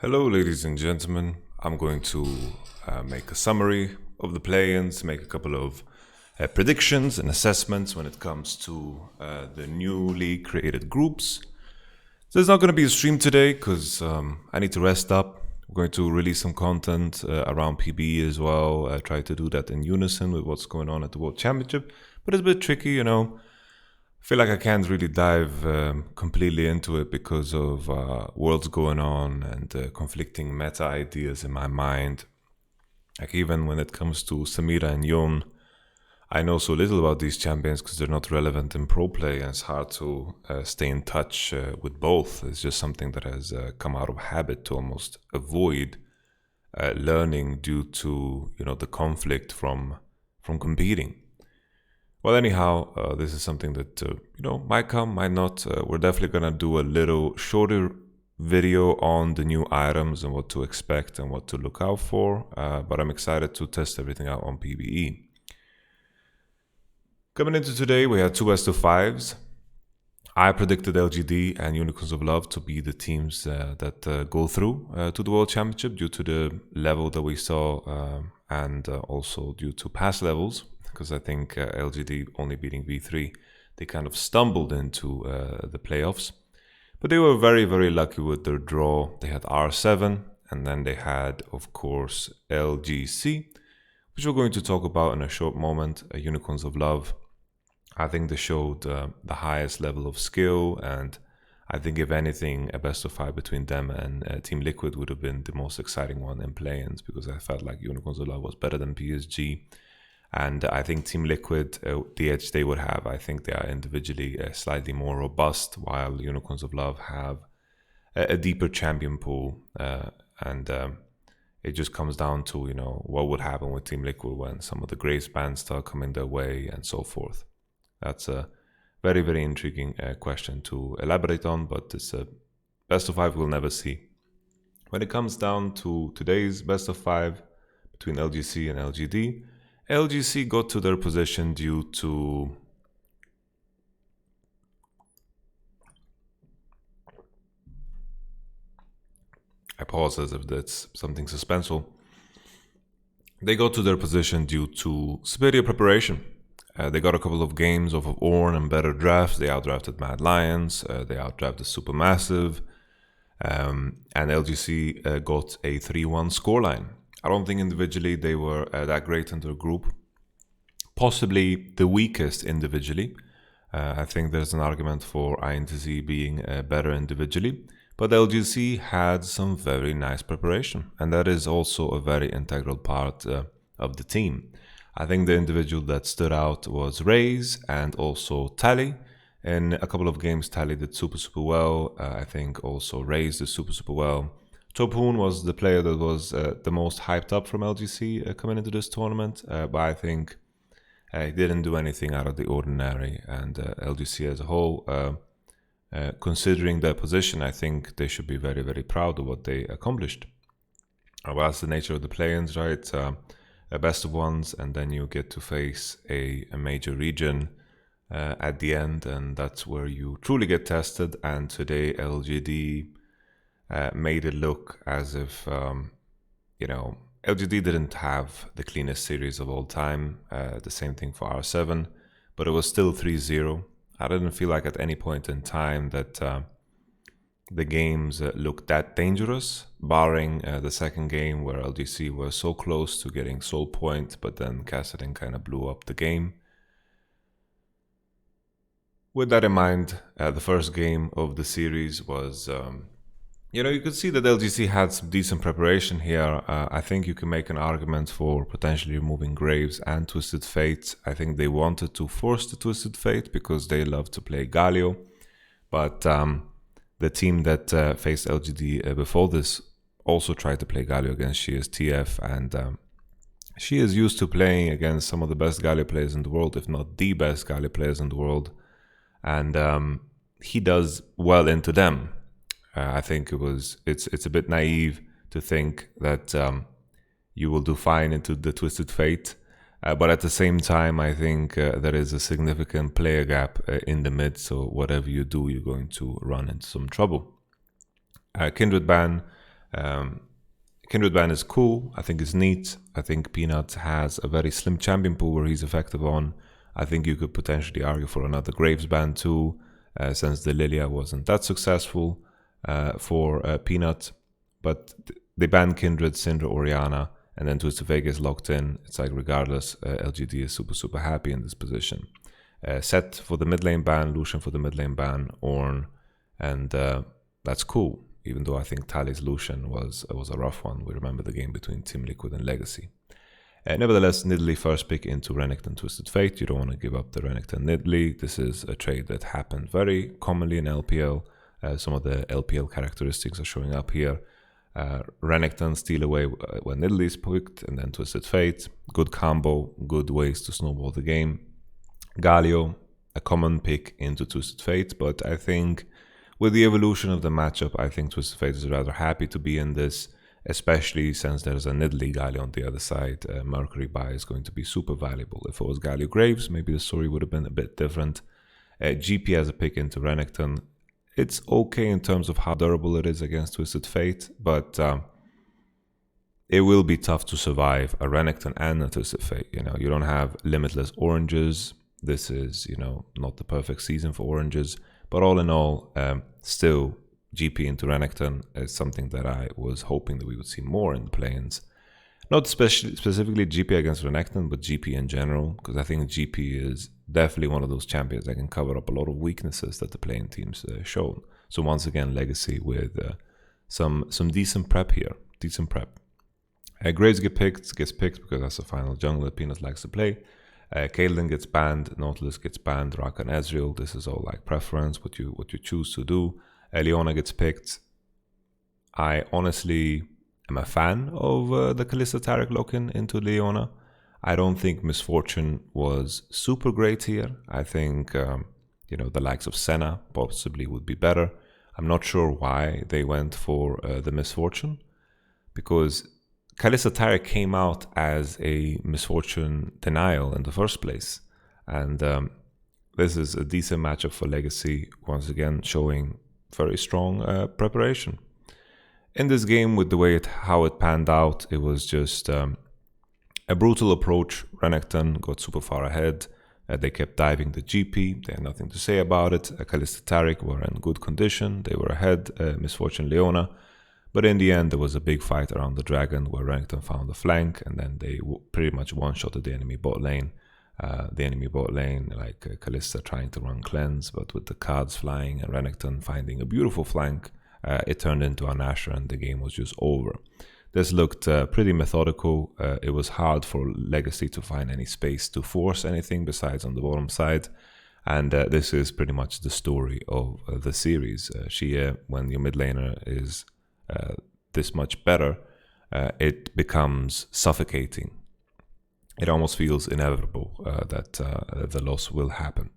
Hello, ladies and gentlemen. I'm going to make a summary of the play-ins, make a couple of predictions and assessments when it comes to the newly created groups. There's not going to be a stream today because I need to rest up. We're going to release some content around PBE as well. Try to do that in unison with what's going on at the World Championship. But it's a bit tricky. I feel like I can't really dive completely into it because of worlds going on and conflicting meta ideas in my mind. Like even when it comes to Samira and Yon, I know so little about these champions because they're not relevant in pro play, and it's hard to stay in touch with both. It's just something that has come out of habit to almost avoid learning due to the conflict from competing. Well, anyhow, this is something that, might come, might not. We're definitely going to do a little shorter video on the new items and what to expect and what to look out for. But I'm excited to test everything out on PBE. Coming into today, we had two best of fives. I predicted LGD and Unicorns of Love to be the teams that go through to the World Championship due to the level that we saw and also due to past levels. Because I think LGD only beating V3, they kind of stumbled into the playoffs. But they were very, very lucky with their draw. They had R7, and then they had, of course, LGC, which we're going to talk about in a short moment, Unicorns of Love. I think they showed the highest level of skill, and I think if anything, a best of five between them and Team Liquid would have been the most exciting one in play-ins, because I felt like Unicorns of Love was better than PSG. And I think Team Liquid, the edge they would have, I think they are individually slightly more robust, while Unicorns of Love have a deeper champion pool. And it just comes down to, what would happen with Team Liquid when some of the Graves bans start coming their way and so forth. That's a very, very intriguing question to elaborate on, but it's a best of five we'll never see. When it comes down to today's best of five between LGC and LGD, LGC got to their position due to I pause as if that's something suspenseful. They got to their position due to superior preparation. They got a couple of games off of Ornn and better drafts. They outdrafted Mad Lions. They outdrafted SuperMassive. And LGC got a 3-1 scoreline. I don't think individually they were that great in their group. Possibly the weakest individually. I think there's an argument for INTZ being better individually. But LGC had some very nice preparation. And that is also a very integral part of the team. I think the individual that stood out was Raze and also Tally. In a couple of games, Tally did super, super well. I think also Raze did super, super well. Tophoon was the player that was the most hyped up from LGC coming into this tournament, but I think he didn't do anything out of the ordinary. And LGC as a whole, considering their position, I think they should be very, very proud of what they accomplished. Well, that's the nature of the play-ins, right? A best of ones, and then you get to face a major region at the end, and that's where you truly get tested. And today, LGD made it look as if, LGD didn't have the cleanest series of all time. The same thing for R7, but it was still 3-0. I didn't feel like at any point in time that the games looked that dangerous, barring the second game where LGC was so close to getting Soul Point, but then Kassadin kind of blew up the game. With that in mind, the first game of the series was, you could see that LGC had some decent preparation here. I think you can make an argument for potentially removing Graves and Twisted Fate. I think they wanted to force the Twisted Fate because they love to play Galio. But the team that faced LGD before this also tried to play Galio against She Is TF. And she is used to playing against some of the best Galio players in the world, if not the best Galio players in the world. And he does well into them. I think it's a bit naive to think that you will do fine into the Twisted Fate. But at the same time, I think there is a significant player gap in the mid. So whatever you do, you're going to run into some trouble. Kindred ban Kindred ban is cool. I think it's neat. I think Peanut has a very slim champion pool where he's effective on. I think you could potentially argue for another Graves ban too, since the Lilia wasn't that successful for Peanut. But they banned Kindred, Syndra, Orianna, and then Twisted Fate gets locked in. It's like regardless, LGD is super happy in this position. Set for the mid lane ban, Lucian for the mid lane ban, Ornn, and that's cool. Even though I think Tally's Lucian was a rough one. We remember the game between Team Liquid and Legacy. Nevertheless, Nidalee first pick into Renekton Twisted Fate. You don't want to give up the Renekton Nidalee. This is a trade that happened very commonly in LPL. Some of the LPL characteristics are showing up here. Renekton steal away when Nidalee is picked, and then Twisted Fate. Good combo, good ways to snowball the game. Galio, a common pick into Twisted Fate, but I think with the evolution of the matchup, I think Twisted Fate is rather happy to be in this, especially since there's a Nidalee Galio on the other side. Mercury buy is going to be super valuable. If it was Galio Graves, maybe the story would have been a bit different. GP as a pick into Renekton. It's okay in terms of how durable it is against Twisted Fate, but it will be tough to survive a Renekton and a Twisted Fate. You don't have limitless oranges. This is, not the perfect season for oranges. But all in all, still, GP into Renekton is something that I was hoping that we would see more in the Playins. Not specifically GP against Renekton, but GP in general, because I think GP is definitely one of those champions that can cover up a lot of weaknesses that the playing teams shown. So once again, Legacy with some decent prep here. Decent prep. Graves gets picked because that's the final jungle that Peanut likes to play. Caitlyn gets banned, Nautilus gets banned, Raka and Ezreal. This is all like preference, what you choose to do. Leona gets picked. I honestly am a fan of the Kalista Taric lock-in into Leona. I don't think Misfortune was super great here. I think the likes of Senna possibly would be better. I'm not sure why they went for the Misfortune, because Kalista Taric came out as a Misfortune denial in the first place. And this is a decent matchup for Legacy, once again showing very strong preparation. In this game, with the way how it panned out, it was just a brutal approach. Renekton got super far ahead. They kept diving the GP. They had nothing to say about it. Kalista Taric were in good condition. They were ahead, Misfortune Leona. But in the end, there was a big fight around the dragon where Renekton found the flank, and then they pretty much one-shotted the enemy bot lane. Like Kalista trying to run cleanse, but with the cards flying and Renekton finding a beautiful flank, it turned into an Asher and the game was just over. This looked pretty methodical. It was hard for Legacy to find any space to force anything besides on the bottom side. And this is pretty much the story of the series. Shia, when your mid laner is this much better, it becomes suffocating. It almost feels inevitable that the loss will happen.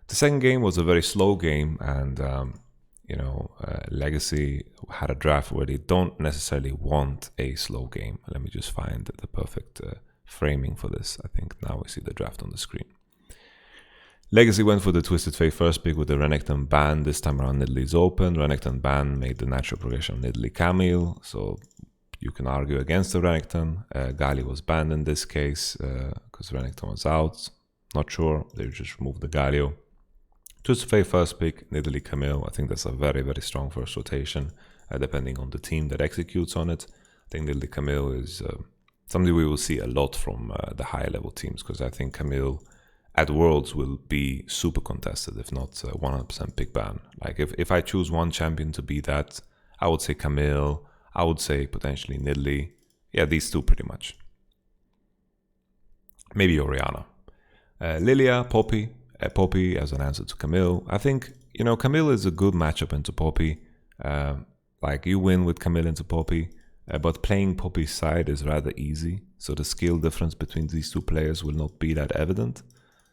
The second game was a very slow game, and Legacy had a draft where they don't necessarily want a slow game. Let me just find the perfect framing for this. I think now we see the draft on the screen. Legacy went for the Twisted Fate first pick with the Renekton ban. This time around, Nidalee's open. Renekton ban made the natural progression of Nidalee Camille, so you can argue against the Renekton. Gali was banned in this case because Renekton was out. Not sure. They just removed the Galio. Twisted Fate first pick, Nidalee Camille. I think that's a very, very strong first rotation, depending on the team that executes on it. I think Nidalee Camille is something we will see a lot from the higher level teams, because I think Camille at Worlds will be super contested, if not 100% pick ban. Like if I choose one champion to be that, I would say Camille. I would say potentially Nidalee. Yeah, these two pretty much. Maybe Orianna. Lilia, Poppy. Poppy as an answer to Camille. I think, Camille is a good matchup into Poppy. Like you win with Camille into Poppy, but playing Poppy's side is rather easy. So the skill difference between these two players will not be that evident.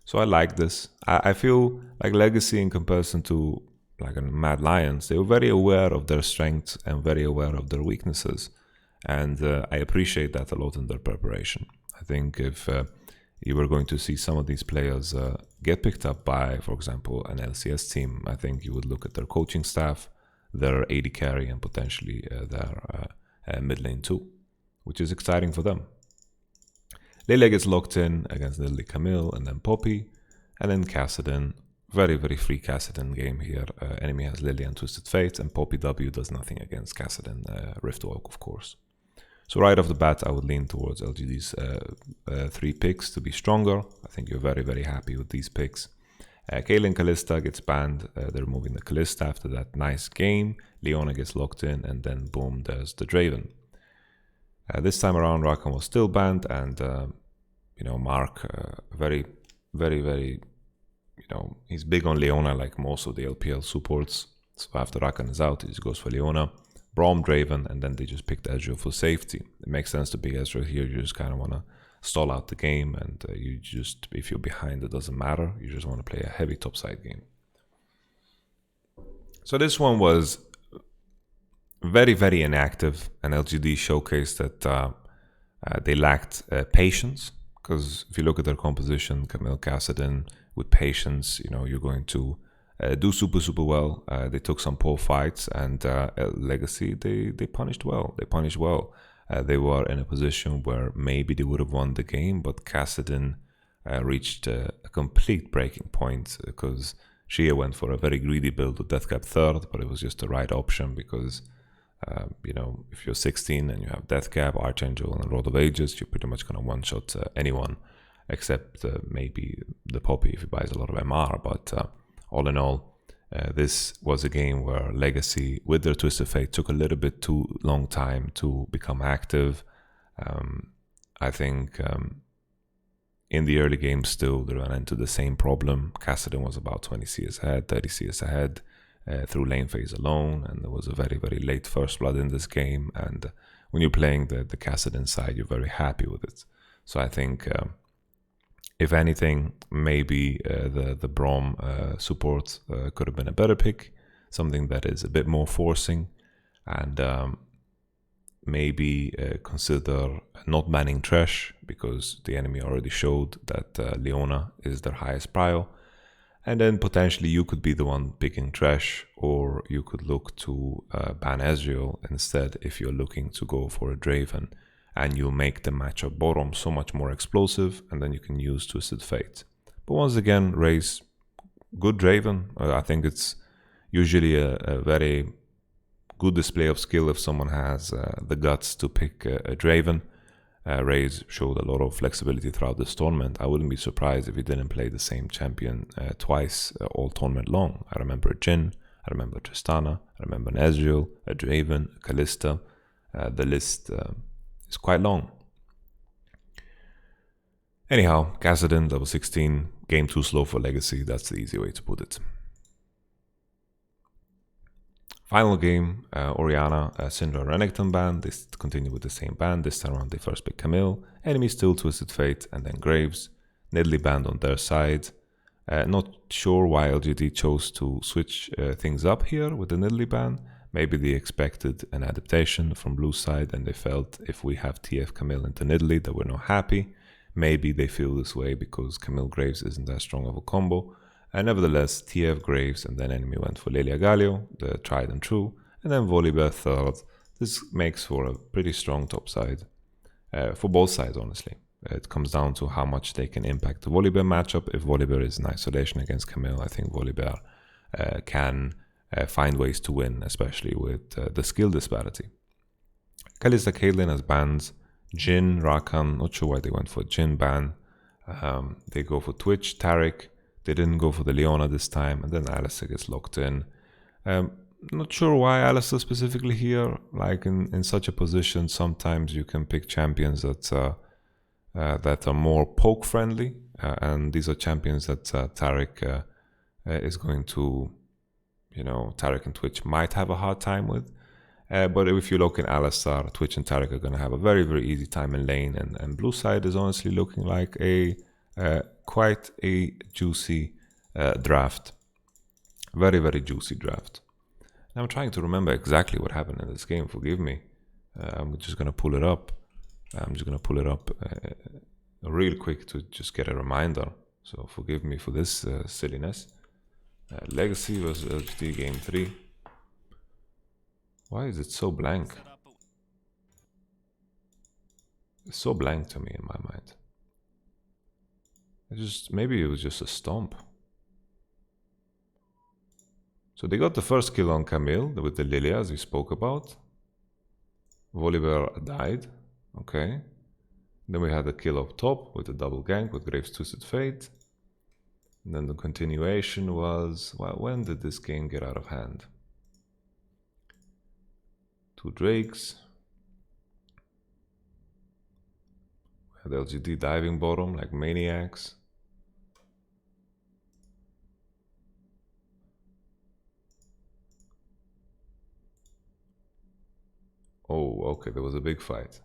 So I like this. I feel like Legacy, in comparison to like a Mad Lions, they were very aware of their strengths and very aware of their weaknesses. And I appreciate that a lot in their preparation. I think if you were going to see some of these players get picked up by, for example, an LCS team, I think you would look at their coaching staff, their AD carry and potentially their mid lane too, which is exciting for them. Lilia gets locked in against Nidalee Camille and then Poppy, and then Kassadin. Very, very free Kassadin game here. Enemy has Lilia and Twisted Fate, and Poppy W does nothing against Kassadin Riftwalk, of course. So right off the bat, I would lean towards LGD's 3 picks to be stronger. I think you're very, very happy with these picks. Caitlyn Kalista gets banned. They're removing the Kalista after that nice game. Leona gets locked in, and then boom, there's the Draven. This time around, Rakan was still banned, and Mark, very, very, very, he's big on Leona like most of the LPL supports. So after Rakan is out, he just goes for Leona. Braum, Draven, and then they just picked Ezreal for safety. It makes sense to pick Ezreal here. You just kind of want to stall out the game, and if you're behind, it doesn't matter. You just want to play a heavy topside game. So this one was very, very inactive, and LGD showcased that they lacked patience, because if you look at their composition, Camille, Kassadin, with patience, you're going to do super, super well. They took some poor fights, and Legacy, they punished well. They were in a position where maybe they would have won the game, but Kassadin reached a complete breaking point, because Shia went for a very greedy build with Deathcap third, but it was just the right option, because if you're 16 and you have Deathcap, Archangel, and Rod of Ages, you're pretty much going to one-shot anyone, except maybe the Poppy if he buys a lot of MR. But all in all, this was a game where Legacy, with their Twisted Fate, took a little bit too long time to become active. I think in the early game still, they ran into the same problem. Kassadin was about 20 CS ahead, 30 CS ahead through lane phase alone, and there was a very, very late first blood in this game. And when you're playing the Kassadin side, you're very happy with it. So I think, if anything, maybe the Braum support could have been a better pick, something that is a bit more forcing, and maybe consider not banning Trash, because the enemy already showed that Leona is their highest prio. And then potentially you could be the one picking Trash, or you could look to ban Ezreal instead if you're looking to go for a Draven, and you'll make the matchup bottom so much more explosive, and then you can use Twisted Fate. But once again, Raze, good Draven. I think it's usually a very good display of skill if someone has the guts to pick a Draven. Raze showed a lot of flexibility throughout this tournament. I wouldn't be surprised if he didn't play the same champion twice all tournament long. I remember Jhin, I remember Tristana, I remember an Ezreal, a Draven, a Kalista. The list is quite long. Anyhow, Kassadin, level 16, game too slow for Legacy. That's the easy way to put it. Final game, Orianna, Syndra, Renekton ban. They continue with the same ban. This time around they first pick Camille. Enemy still Twisted Fate, and then Graves. Nidalee banned on their side. Not sure why LGD chose to switch things up here with the Nidalee ban. Maybe they expected an adaptation from blue side, and they felt if we have TF Camille into Nidalee that we're not happy. Maybe they feel this way because Camille Graves isn't that strong of a combo. And nevertheless, TF Graves, and then enemy went for Lilia Galio, the tried and true, and then Volibear third. This makes for a pretty strong top side, for both sides, honestly. It comes down to how much they can impact the Volibear matchup. If Volibear is in isolation against Camille, I think Volibear can find ways to win, especially with the skill disparity. Kalista Caitlyn has bans Jhin, Rakan. Not sure why they went for Jhin ban. They go for Twitch, Taric. They didn't go for the Leona this time, and then Alistar gets locked in. Not sure why Alistar specifically here. Like in such a position, sometimes you can pick champions that are more poke friendly, and these are champions that Taric is going to, Taric and Twitch might have a hard time with. But if you look in Alistar, Twitch and Taric are going to have a very, very easy time in lane, and blue side is honestly looking like quite a juicy draft. Very, very juicy draft. I'm trying to remember exactly what happened in this game. Forgive me. I'm just going to pull it up. Real quick to just get a reminder. So forgive me for this silliness. Legacy versus LGD game 3. Why is it so blank? It's so blank to me in my mind. Maybe it was just a stomp. So they got the first kill on Camille with the Lilia, as we spoke about. Volibear died. Okay. Then we had a kill up top with a double gank with Graves Twisted Fate. And then the continuation was... Well, when did this game get out of hand? 2 Drakes. We had LGD diving bottom like maniacs. Oh, okay, there was a big fight.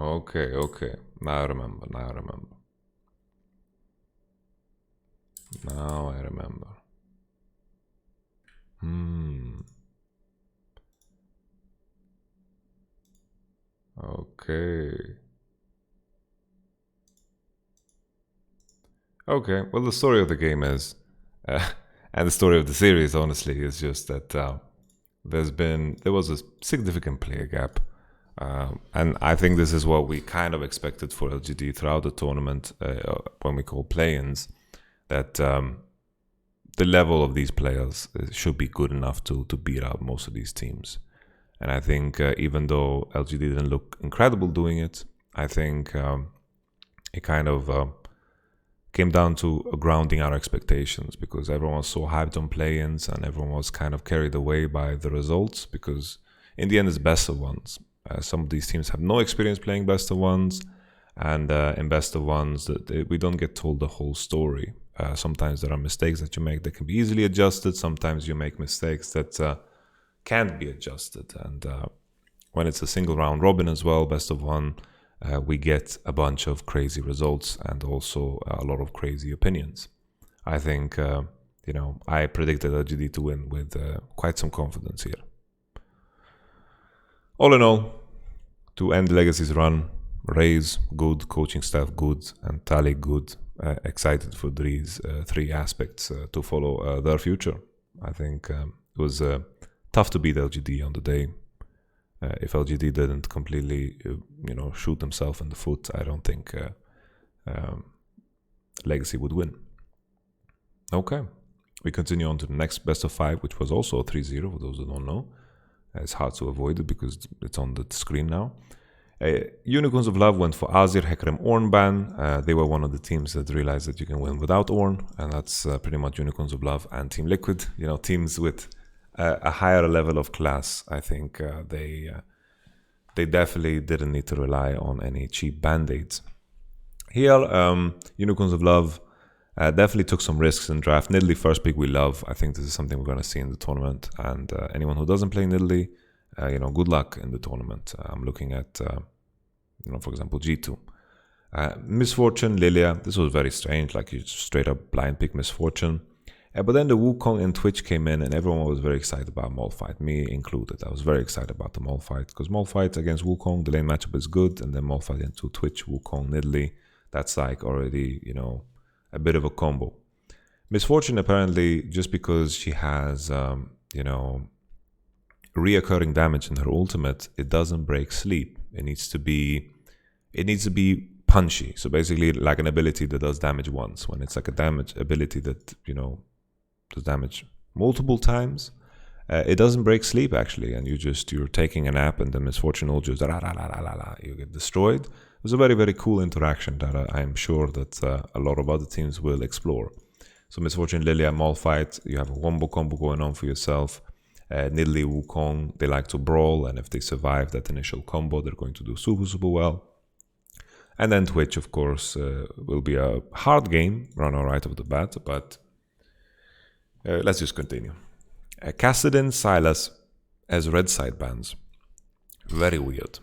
Okay, okay. Now I remember, now I remember. Now I remember. Okay. Okay, well, the story of the game is, and the story of the series, honestly, is just that there was a significant player gap. And I think this is what we kind of expected for LGD throughout the tournament when we call play-ins, that the level of these players should be good enough to beat out most of these teams. And I think even though LGD didn't look incredible doing it, I think it kind of came down to grounding our expectations, because everyone was so hyped on play-ins and everyone was kind of carried away by the results, because in the end it's best of ones. Some of these teams have no experience playing best of ones, and in best of ones we don't get told the whole story. Sometimes there are mistakes that you make that can be easily adjusted. Sometimes you make mistakes that can't be adjusted. And when it's a single round robin as well, best of one, we get a bunch of crazy results and also a lot of crazy opinions. I think, I predicted LGD to win with quite some confidence here. All in all, to end Legacy's run, Raze good, coaching staff good, and Tali good. Excited for these 3 aspects to follow their future. I think it was tough to beat LGD on the day. If LGD didn't completely, shoot themselves in the foot, I don't think Legacy would win. Okay, we continue on to the next best of 5, which was also a 3-0 for those who don't know. It's hard to avoid it because it's on the screen now. Unicorns of Love went for Azir, Hecarim, Ornn ban. They were one of the teams that realized that you can win without Ornn, and that's pretty much Unicorns of Love and Team Liquid. Teams with a higher level of class. I think they definitely didn't need to rely on any cheap band-aids. Here, Unicorns of Love definitely took some risks in draft. Nidalee first pick we love. I think this is something we're going to see in the tournament. And anyone who doesn't play Nidalee, good luck in the tournament. I'm looking at, for example, G2. Misfortune, Lilia. This was very strange. Like, you straight up blind pick Misfortune. But then the Wukong and Twitch came in, and everyone was very excited about Mole fight, me included. I was very excited about the Mole fight, because Mole fight against Wukong, the lane matchup is good, and then Mole fight into Twitch, Wukong, Nidalee. That's like already, a bit of a combo. Misfortune, apparently, just because she has, reoccurring damage in her ultimate, it doesn't break sleep. It needs to be punchy. So basically, like an ability that does damage once. When it's like a damage ability that does damage multiple times, it doesn't break sleep actually, and you're taking a nap, and the Misfortune will just you get destroyed. It was a very, very cool interaction that I'm sure that a lot of other teams will explore. So Misfortune, Lilia, Malphite, you have a wombo combo going on for yourself. Nidalee, Wukong, they like to brawl, and if they survive that initial combo, they're going to do super, super well. And then Twitch, of course, will be a hard game, run alright off the bat, but let's just continue. Kassadin, Sylas as red side bans. Very weird.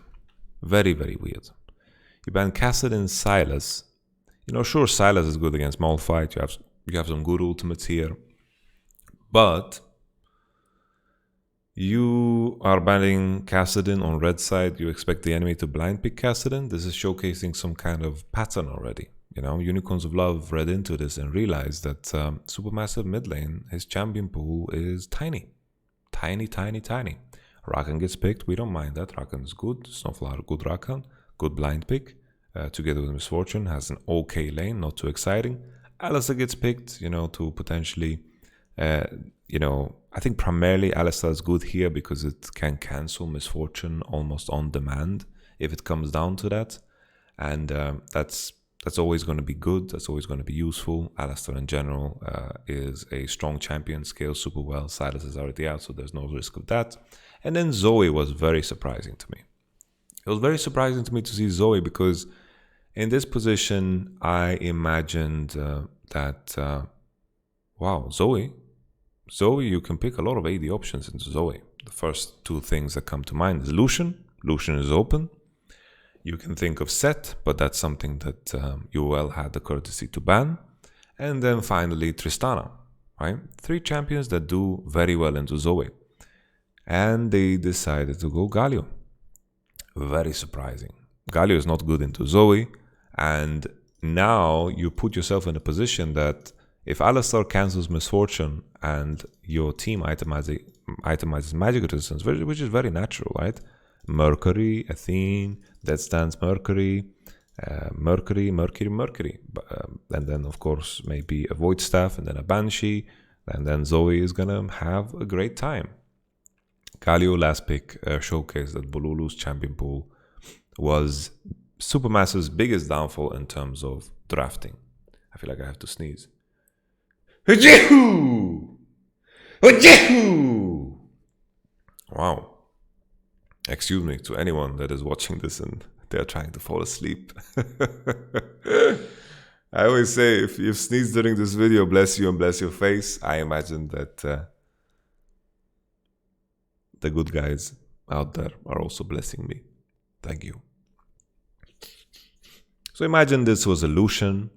Very, very weird. You ban Kassadin, Sylas. Sure, Sylas is good against Malphite. You have some good ultimates here. But you are banning Kassadin on red side. You expect the enemy to blind pick Kassadin. This is showcasing some kind of pattern already. Unicorns of Love read into this and realized that Supermassive mid lane, his champion pool is tiny. Tiny. Rakan gets picked, we don't mind that. Rakan is good. Snowflower, good Rakan. Good blind pick. Together with Misfortune, has an okay lane, not too exciting. Alistar gets picked, to potentially, I think primarily Alistar is good here because it can cancel Misfortune almost on demand if it comes down to that. And that's always going to be good. That's always going to be useful. Alistar in general is a strong champion, scales super well. Silas is already out, so there's no risk of that. And then Zoe was very surprising to me. It was very surprising to me to see Zoe because in this position, I imagined that, wow, Zoe, you can pick a lot of AD options into Zoe. The first two things that come to mind is Lucian. Lucian is open. You can think of Set, but that's something that UL had the courtesy to ban. And then finally Tristana, right? 3 champions that do very well into Zoe. And they decided to go Galio. Very surprising. Galio is not good into Zoe. And now you put yourself in a position that if Alistar cancels Misfortune and your team itemizes Magic Resistance, which is very natural, right? Mercury, Athene, Dead Stands Mercury, Mercury, and then of course maybe a Void Staff and then a Banshee, and then Zoe is gonna have a great time. Galio last pick showcased that Bolulu's champion pool was Supermassive's biggest downfall in terms of drafting. I feel like I have to sneeze. Wow. Excuse me to anyone that is watching this and they're trying to fall asleep. I always say if you sneeze during this video, bless you and bless your face. I imagine that the good guys out there are also blessing me. Thank you. So imagine this was a Lucian.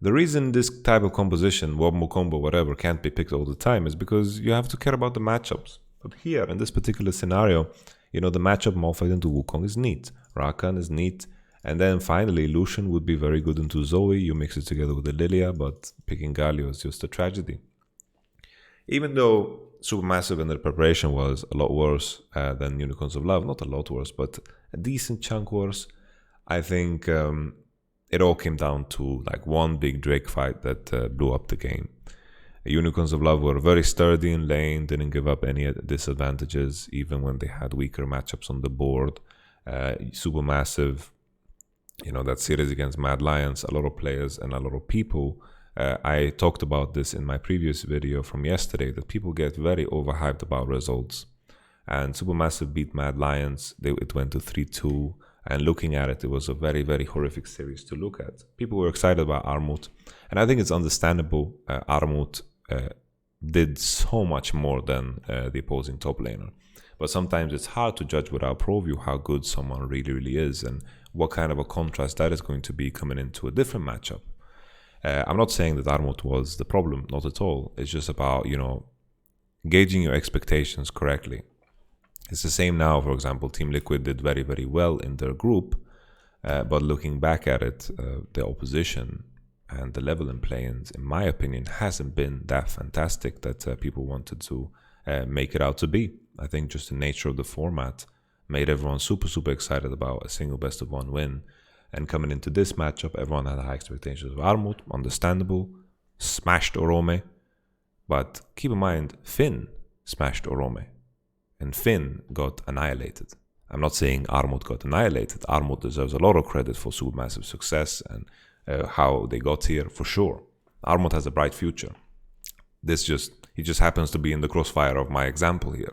The reason this type of composition, Wombo combo, whatever, can't be picked all the time is because you have to care about the matchups. But here, in this particular scenario, the matchup Malphite into Wukong is neat. Rakan is neat. And then finally, Lucian would be very good into Zoe. You mix it together with the Lilia, but picking Galio is just a tragedy. Even though Supermassive in their preparation was a lot worse than Unicorns of Love, not a lot worse, but a decent chunk worse, I think it all came down to like one big Drake fight that blew up the game. Unicorns of Love were very sturdy in lane, didn't give up any disadvantages, even when they had weaker matchups on the board. Supermassive, that series against Mad Lions, a lot of players and a lot of people. I talked about this in my previous video from yesterday, that people get very overhyped about results. And Supermassive beat Mad Lions. It went to 3-2. And looking at it, it was a very, very horrific series to look at. People were excited about Armut. And I think it's understandable. Armut did so much more than the opposing top laner. But sometimes it's hard to judge without pro view how good someone really, really is and what kind of a contrast that is going to be coming into a different matchup. I'm not saying that Armut was the problem, not at all. It's just about, gauging your expectations correctly. It's the same now, for example, Team Liquid did very, very well in their group, but looking back at it, the opposition and the level in Playins, in my opinion, hasn't been that fantastic that people wanted to make it out to be. I think just the nature of the format made everyone super, super excited about a single best of 1 win. And coming into this matchup, everyone had high expectations of Armut, understandable, smashed Orome. But keep in mind, Finn smashed Orome. And Finn got annihilated. I'm not saying Armut got annihilated. Armut deserves a lot of credit for Supermassive success and how they got here, for sure. Armut has a bright future. He just happens to be in the crossfire of my example here.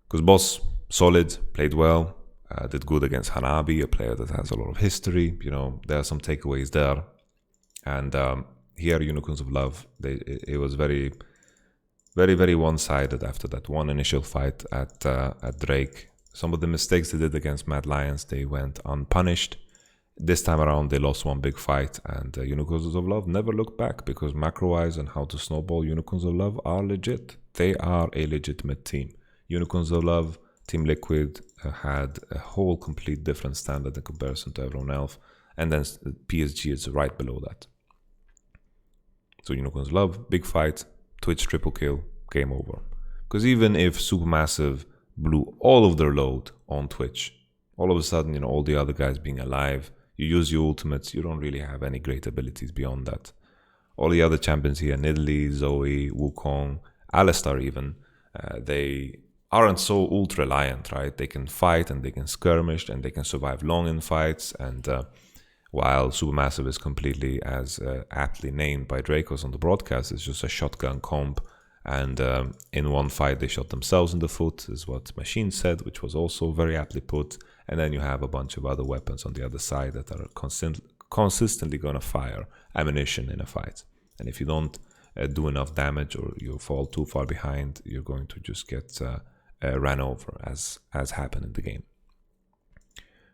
Because Boss, solid, played well, did good against Hanabi, a player that has a lot of history. There are some takeaways there. And here, Unicorns of Love, it was very, very, very one-sided after that one initial fight at Drake. Some of the mistakes they did against Mad Lions, they went unpunished. This time around, they lost one big fight, and Unicorns of Love never looked back because macro-wise and how to snowball Unicorns of Love are legit. They are a legitimate team. Unicorns of Love, Team Liquid had a whole complete different standard in comparison to everyone else. and then PSG is right below that. So Unicorns Love, big fight, Twitch triple kill, game over. Because even if SuperMassive blew all of their load on Twitch, all of a sudden, all the other guys being alive, you use your ultimates, you don't really have any great abilities beyond that. All the other champions here, Nidalee, Zoe, Wukong, Alistar even, they aren't so ultra-reliant, right? They can fight and they can skirmish and they can survive long in fights. And while Supermassive is completely, as aptly named by Dracos on the broadcast, it's just a shotgun comp. And in one fight, they shot themselves in the foot, is what Machine said, which was also very aptly put. And then you have a bunch of other weapons on the other side that are consistently going to fire ammunition in a fight. And if you don't do enough damage or you fall too far behind, you're going to just get ran over, as happened in the game.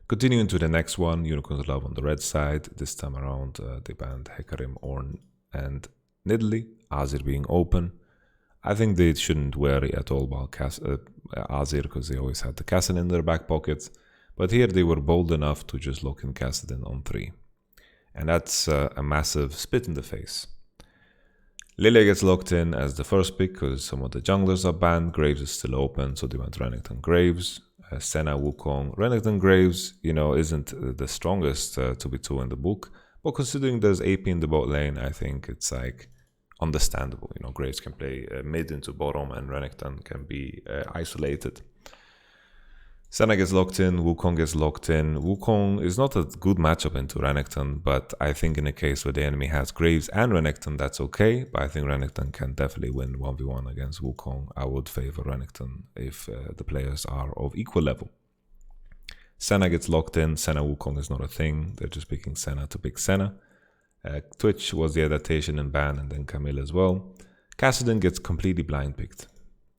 Continuing to the next one, Unicorns Love on the red side. This time around, they banned Hecarim, Ornn, and Nidalee, Azir being open. I think they shouldn't worry at all about Azir, because they always had the Kassadin in their back pocket. But here they were bold enough to just lock in Kassadin on 3. And that's a massive spit in the face. Lilia gets locked in as the first pick because some of the junglers are banned. Graves is still open, so they went Renekton Graves. Senna, Wukong. Renekton Graves, isn't the strongest 2v2 in the book. But considering there's AP in the bot lane, I think it's like understandable. Graves can play mid into bottom and Renekton can be isolated. Senna gets locked in, Wukong gets locked in. Wukong is not a good matchup into Renekton, but I think in a case where the enemy has Graves and Renekton, that's okay. But I think Renekton can definitely win 1v1 against Wukong. I would favor Renekton if the players are of equal level. Senna gets locked in. Senna Wukong is not a thing. They're just picking Senna to pick Senna. Twitch was the adaptation and ban, and then Camille as well. Kassadin gets completely blind picked.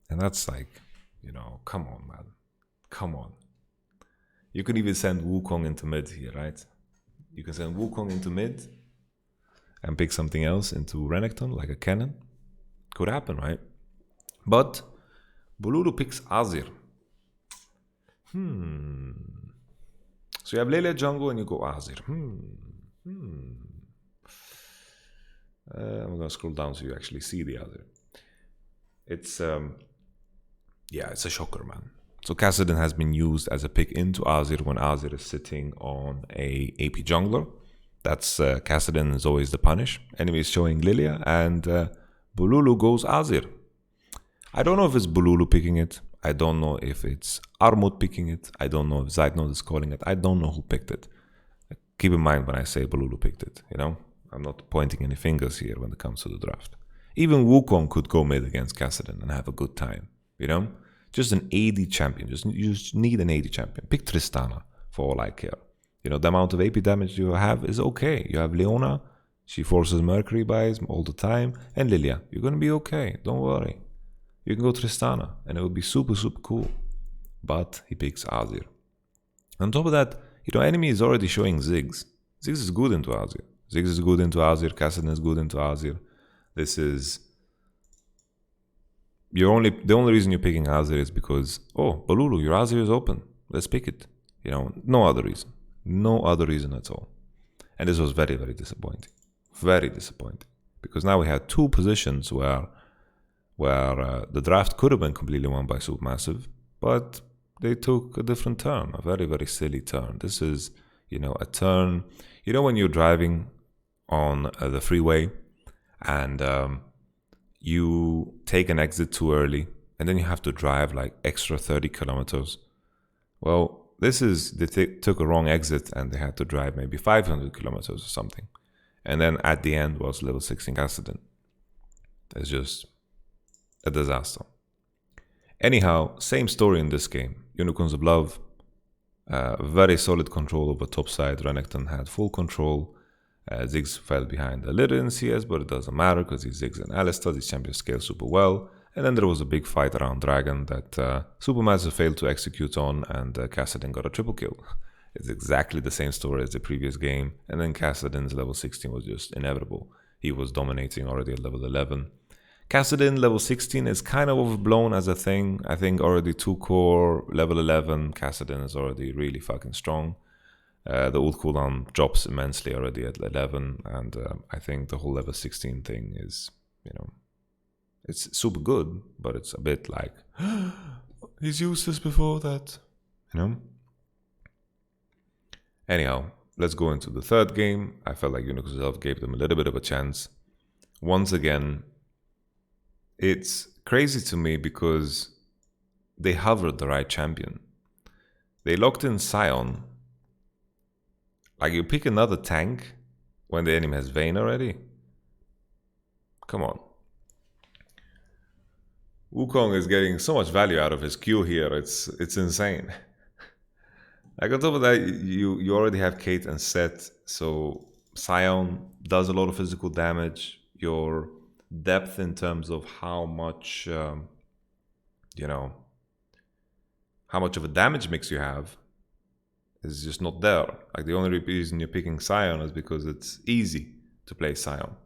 And that's like, come on, man. Come on. You could even send Wukong into mid here, right? You can send Wukong into mid and pick something else into Renekton, like a cannon. Could happen, right? But Bululu picks Azir. So you have Lilia jungle and you go Azir. I'm going to scroll down so you actually see the Azir. It's, it's a shocker, man. So Kassadin has been used as a pick into Azir when Azir is sitting on a AP jungler. That's Kassadin is always the punish. Enemy is showing Lilia and Bululu goes Azir. I don't know if it's Bululu picking it. I don't know if it's Armut picking it. I don't know if Zeitnot is calling it. I don't know who picked it. Keep in mind when I say Bululu picked it, I'm not pointing any fingers here when it comes to the draft. Even Wukong could go mid against Kassadin and have a good time, Just an AD champion. You just need an AD champion. Pick Tristana for all I care. The amount of AP damage you have is okay. You have Leona. She forces Mercury buys all the time. And Lilia. You're going to be okay. Don't worry. You can go Tristana. And it will be super, super cool. But he picks Azir. On top of that, enemy is already showing Ziggs. Ziggs is good into Azir. Ziggs is good into Azir. Kassadin is good into Azir. This is... the only reason you're picking Azir is because, Bululu, your Azir is open. Let's pick it. No other reason. No other reason at all. And this was very, very disappointing. Very disappointing. Because now we had two positions where the draft could have been completely won by Supermassive, but they took a different turn, a very, very silly turn. This is, a turn, when you're driving on the freeway and you take an exit too early and then you have to drive like extra 30 kilometers. Well, they took a wrong exit and they had to drive maybe 500 kilometers or something. And then at the end was level 16 accident. It's just a disaster. Anyhow, same story in this game. Unicorns of Love, very solid control over top side. Renekton had full control. Ziggs fell behind a little in CS, but it doesn't matter because he's Ziggs and Alistar. These champions scale super well. And then there was a big fight around Dragon that SuperMassive failed to execute on, and Kassadin got a triple kill. It's exactly the same story as the previous game. And then Kassadin's level 16 was just inevitable. He was dominating already at level 11. Kassadin level 16 is kind of overblown as a thing. I think already 2 core, level 11, Kassadin is already really fucking strong. The ult cooldown drops immensely already at 11, and I think the whole level 16 thing is, it's super good, but it's a bit like, he's used this before that, Anyhow, let's go into the third game. I felt like YamatoCannon gave them a little bit of a chance. Once again, it's crazy to me because they hovered the right champion. They locked in Sion. Like, you pick another tank when the enemy has Vayne already? Come on. Wukong is getting so much value out of his Q here, it's insane. Like, on top of that, you already have Kate and Set, so Sion does a lot of physical damage. Your depth in terms of how much, how much of a damage mix you have is just not there. Like, the only reason you're picking Sion is because it's easy to play Sion.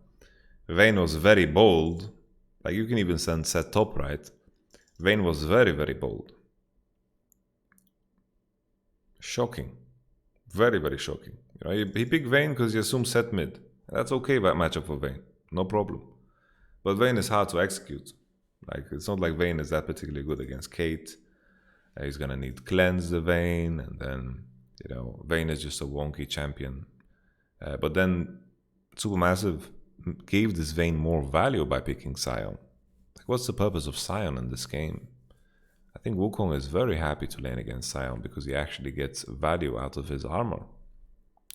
Vayne was very bold. Like, you can even send Set top right. Vayne was very, very bold. Shocking. Very, very shocking. He picked Vayne because he assumed Set mid. That's okay matchup for Vayne. No problem. But Vayne is hard to execute. Like, it's not like Vayne is that particularly good against Kate. He's gonna need cleanse the Vayne, and then, Vayne is just a wonky champion. But then SuperMassive gave this Vayne more value by picking Sion. Like, what's the purpose of Sion in this game? I think Wukong is very happy to lane against Sion because he actually gets value out of his armor.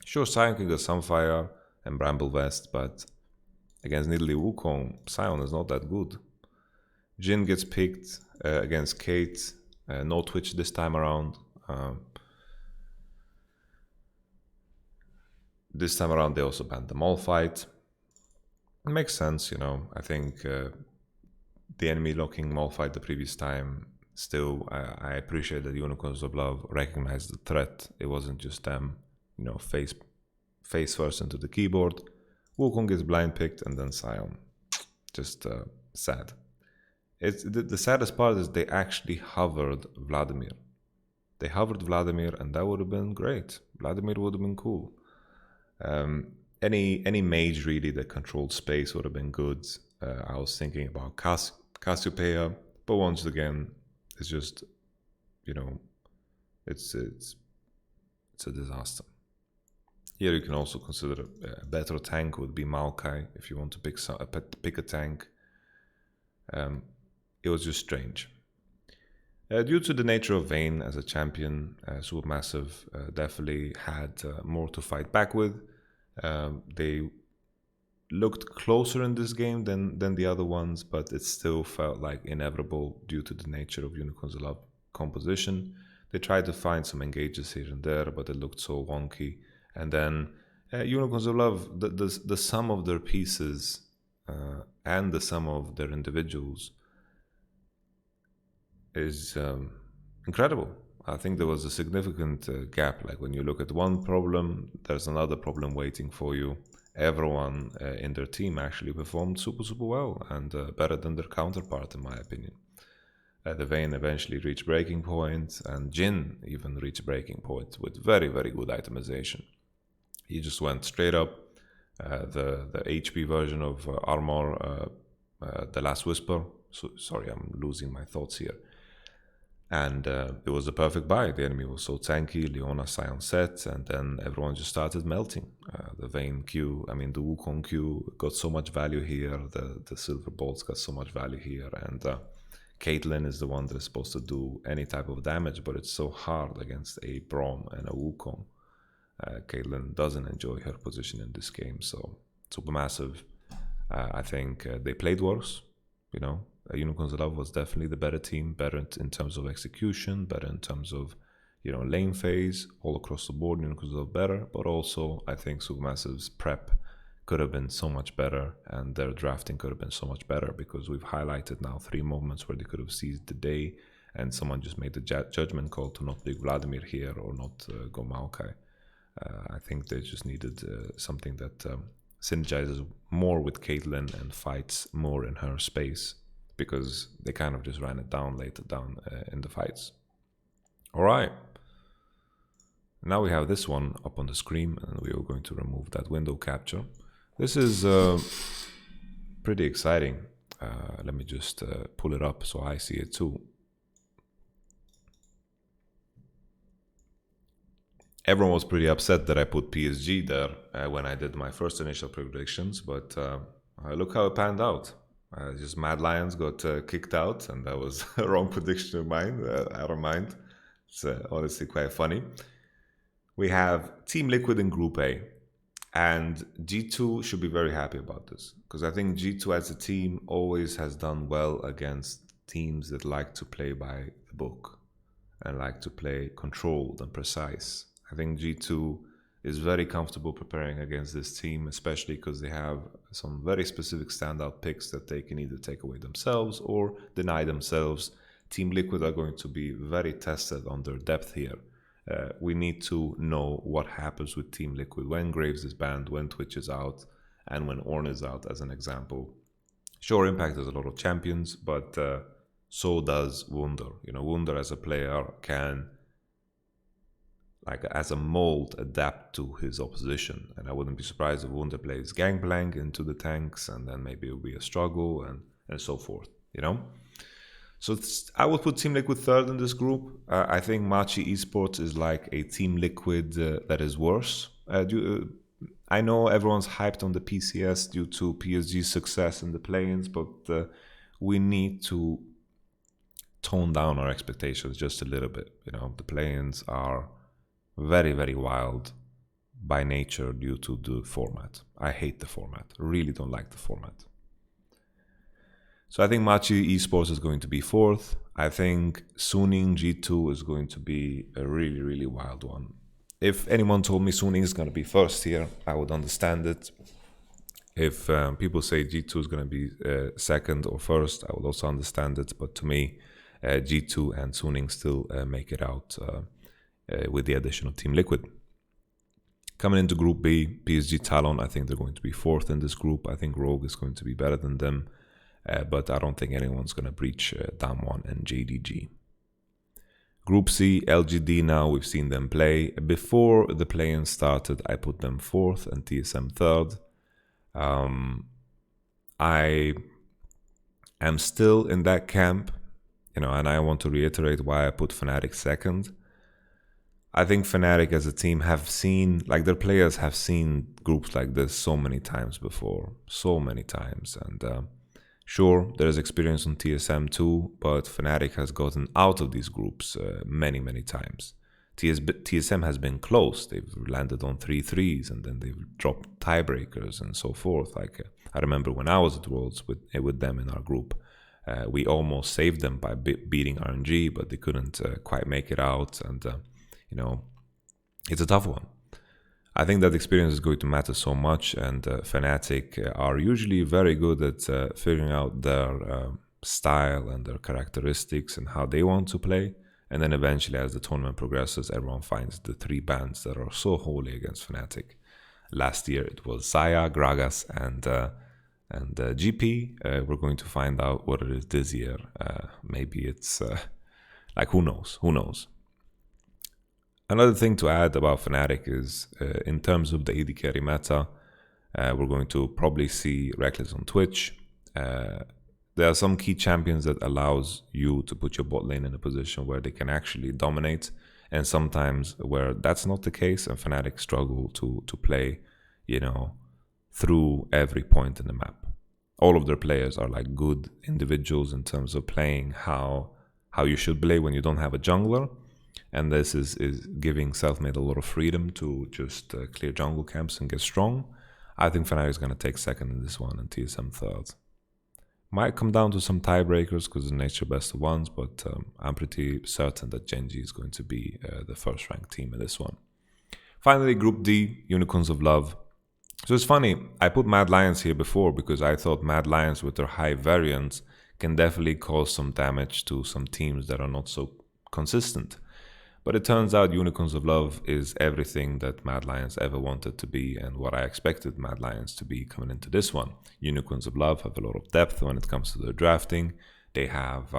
Sure, Sion can get Sunfire and Bramble Vest, but against Nidalee Wukong, Sion is not that good. Jhin gets picked against Kate. No Twitch this time around. This time around, they also banned the mall fight. It makes sense, I think the enemy locking mall fight the previous time. Still, I appreciate that YamatoCannon recognized the threat. It wasn't just them, face first into the keyboard. Wukong gets blind picked, and then Sion. Just sad. The saddest part is they actually hovered Vladimir. They hovered Vladimir, and that would have been great. Vladimir would have been cool. Any mage really that controlled space would have been good. I was thinking about Cassiopeia, but once again, it's just, it's a disaster. Here you can also consider a better tank would be Maokai if you want to pick a tank. It was just strange. Due to the nature of Vayne as a champion, SuperMassive definitely had more to fight back with. They looked closer in this game than the other ones, but it still felt like inevitable due to the nature of YamatoCannon composition. They tried to find some engages here and there, but it looked so wonky. And then YamatoCannon, the sum of their pieces and the sum of their individuals is incredible. I think there was a significant gap. Like, when you look at one problem, there's another problem waiting for you. Everyone in their team actually performed super well and better than their counterpart, in my opinion. The Vayne eventually reached breaking point, and Jhin even reached breaking point with very, very good itemization. He just went straight up. The HP version of armor, the Last Whisper. Sorry, I'm losing my thoughts here. And it was the perfect buy. The enemy was so tanky, Leona, Sion Set, and then everyone just started melting. The Vayne Q, the Wukong Q got so much value here. The Silver Bolts got so much value here. And Caitlyn is the one that is supposed to do any type of damage, but it's so hard against a Braum and a Wukong. Caitlyn doesn't enjoy her position in this game. So SuperMassive, I think they played worse, YamatoCannon was definitely the better team, better in terms of execution, better in terms of, lane phase, all across the board. YamatoCannon better, but also I think SuperMassive's prep could have been so much better, and their drafting could have been so much better, because we've highlighted now 3 moments where they could have seized the day, and someone just made the judgment call to not pick Vladimir here or not go Maokai. I think they just needed something that synergizes more with Caitlyn and fights more in her space, because they kind of just ran it down later down in the fights. All right. Now we have this one up on the screen, and we are going to remove that window capture. This is pretty exciting. Let me just pull it up so I see it too. Everyone was pretty upset that I put PSG there when I did my first initial predictions, but look how it panned out. Just Mad Lions got kicked out, and that was a wrong prediction of mine. I don't mind. It's honestly quite funny. We have Team Liquid in Group A, and G2 should be very happy about this, because I think G2 as a team always has done well against teams that like to play by the book and like to play controlled and precise. I think G2 is very comfortable preparing against this team, especially because they have some very specific standout picks that they can either take away themselves or deny themselves. Team Liquid are going to be very tested on their depth here. We need to know what happens with Team Liquid when Graves is banned, when Twitch is out, and when Ornn is out, as an example. Sure, Impact has a lot of champions, but so does Wunder. Wunder as a player can, like as a mold, adapt to his opposition. And I wouldn't be surprised if Wunder plays Gangplank into the tanks, and then maybe it'll be a struggle and so forth, So I would put Team Liquid third in this group. I think Machi Esports is like a Team Liquid that is worse. I know everyone's hyped on the PCS due to PSG's success in the Playins, but we need to tone down our expectations just a little bit. The Playins are very, very wild by nature due to the format. I hate the format. Really don't like the format. So I think Machi Esports is going to be fourth. I think Suning G2 is going to be a really, really wild one. If anyone told me Suning is going to be first here, I would understand it. If people say G2 is going to be second or first, I would also understand it. But to me, G2 and Suning still make it out with the addition of Team Liquid. Coming into Group B, PSG Talon, I think they're going to be fourth in this group. I think Rogue is going to be better than them. But I don't think anyone's going to breach Damwon and JDG. Group C, LGD now, we've seen them play. Before the play-in started, I put them fourth and TSM third. I am still in that camp, and I want to reiterate why I put Fnatic second. I think Fnatic as a team have seen, like their players have seen groups like this so many times before, so many times. And sure, there is experience on TSM too, but Fnatic has gotten out of these groups many, many times. TSM has been close. They've landed on 3-3s and then they've dropped tiebreakers and so forth. Like I remember when I was at Worlds with them in our group, we almost saved them by beating RNG, but they couldn't quite make it out. And, it's a tough one. I think that experience is going to matter so much, and Fnatic are usually very good at figuring out their style and their characteristics and how they want to play. And then eventually, as the tournament progresses, everyone finds the three bans that are so holy against Fnatic. Last year, it was Saya, Gragas, and GP. We're going to find out what it is this year. Maybe it's who knows? Who knows? Another thing to add about Fnatic is in terms of the AD carry meta, we're going to probably see Reckless on Twitch. There are some key champions that allows you to put your bot lane in a position where they can actually dominate, and sometimes where that's not the case, and Fnatic struggle to play, through every point in the map. All of their players are like good individuals in terms of playing how you should play when you don't have a jungler. And this is giving Selfmade a lot of freedom to just clear jungle camps and get strong. I think Fnatic is going to take second in this one and TSM third. Might come down to some tiebreakers because the nature best of ones, but I'm pretty certain that Genji is going to be the first ranked team in this one. Finally, Group D, Unicorns of Love. So it's funny, I put Mad Lions here before because I thought Mad Lions with their high variance can definitely cause some damage to some teams that are not so consistent. But it turns out Unicorns of Love is everything that Mad Lions ever wanted to be and what I expected Mad Lions to be coming into this one. Unicorns of Love have a lot of depth when it comes to their drafting. They have,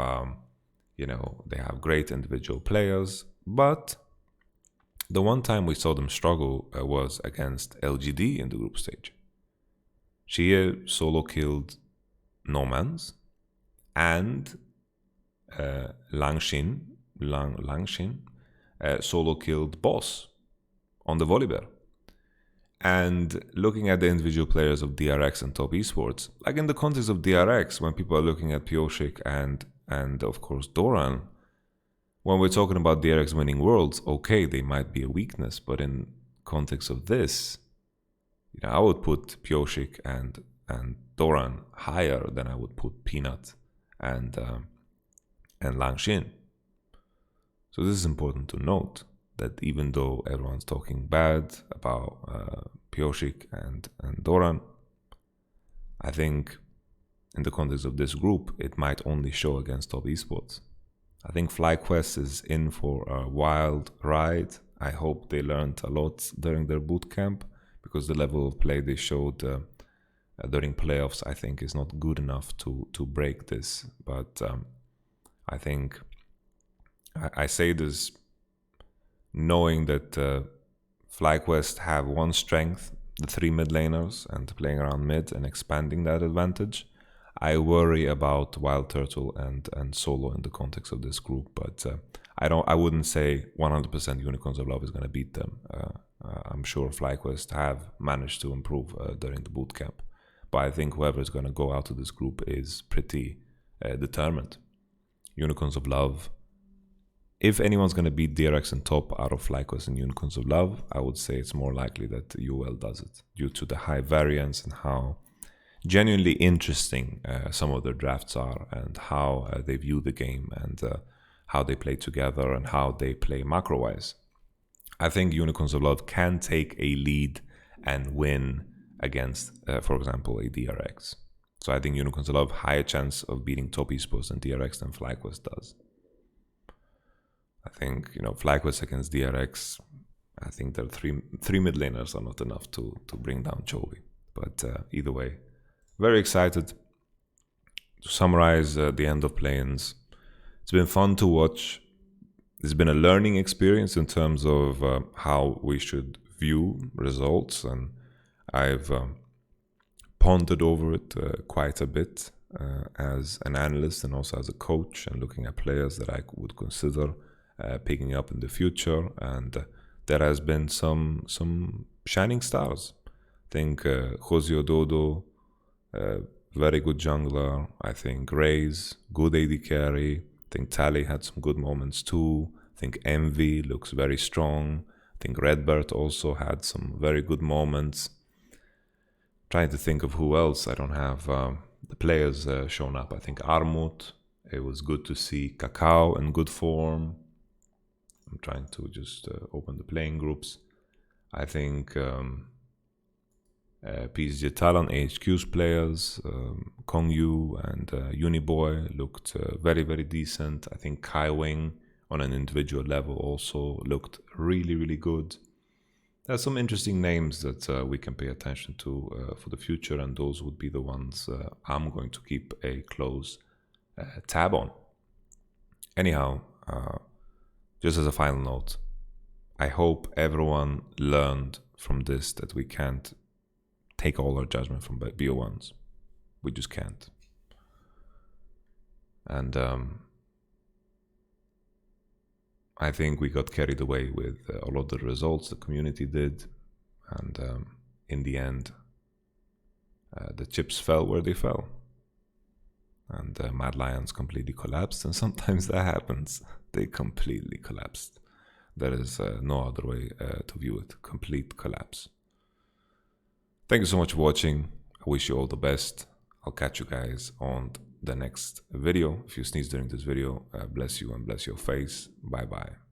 they have great individual players, but The one time we saw them struggle was against LGD in the group stage. Shie solo killed Nomans, and Langshin solo killed Boss on the Volibear. And looking at the individual players of DRX and top esports, like in the context of DRX, when people are looking at Pioshik and of course Doran, when we're talking about DRX winning worlds, okay, they might be a weakness, but in context of this, I would put Pioshik and Doran higher than I would put Peanut and Langshin. So this is important to note, that even though everyone's talking bad about Pioshik and Doran, I think in the context of this group, it might only show against top esports. I think FlyQuest is in for a wild ride. I hope they learned a lot during their bootcamp, because the level of play they showed during playoffs, I think, is not good enough to break this. But I think I say this knowing that FlyQuest have one strength, the 3 mid laners, and playing around mid and expanding that advantage. I worry about Wild Turtle and Solo in the context of this group, but I wouldn't say 100% Unicorns of Love is going to beat them. I'm sure FlyQuest have managed to improve during the bootcamp, but I think whoever is going to go out of this group is pretty determined. Unicorns of Love, if anyone's going to beat DRX and top out of FlyQuest and Unicorns of Love, I would say it's more likely that UL does it, due to the high variance and how genuinely interesting some of their drafts are, and how they view the game, and how they play together, and how they play macro-wise. I think Unicorns of Love can take a lead and win against, for example, a DRX. So I think Unicorns of Love higher chance of beating top esports and DRX than FlyQuest does. I think, FlyQuest against DRX, I think their three mid laners are not enough to bring down Chovy. But either way, very excited to summarize the end of Playins. It's been fun to watch. It's been a learning experience in terms of how we should view results, and I've pondered over it quite a bit as an analyst and also as a coach, and looking at players that I would consider picking up in the future. And there has been some shining stars. I think Jose Ododo, very good jungler. I think Raze, good AD carry. I think Tally had some good moments too. I think Envy looks very strong. I think Redbird also had some very good moments. Trying to think of who else. I don't have the players shown up. I think Armut, it was good to see Kakao in good form. I'm trying to just open the playing groups. I think PSG Talon, AHQ's players, Kongyu and Uniboy looked very, very decent. I think Kai Wing on an individual level also looked really, really good. There are some interesting names that we can pay attention to for the future, and those would be the ones I'm going to keep a close tab on. Anyhow, just as a final note, I hope everyone learned from this that we can't take all our judgment from BO1s. We just can't. And I think we got carried away with a lot of the results the community did, and in the end the chips fell where they fell, and Mad Lions completely collapsed. And sometimes that happens. They completely collapsed. There is no other way to view it. Complete collapse. Thank you so much for watching. I wish you all the best. I'll catch you guys on the next video. If you sneeze during this video, bless you and bless your face. Bye bye.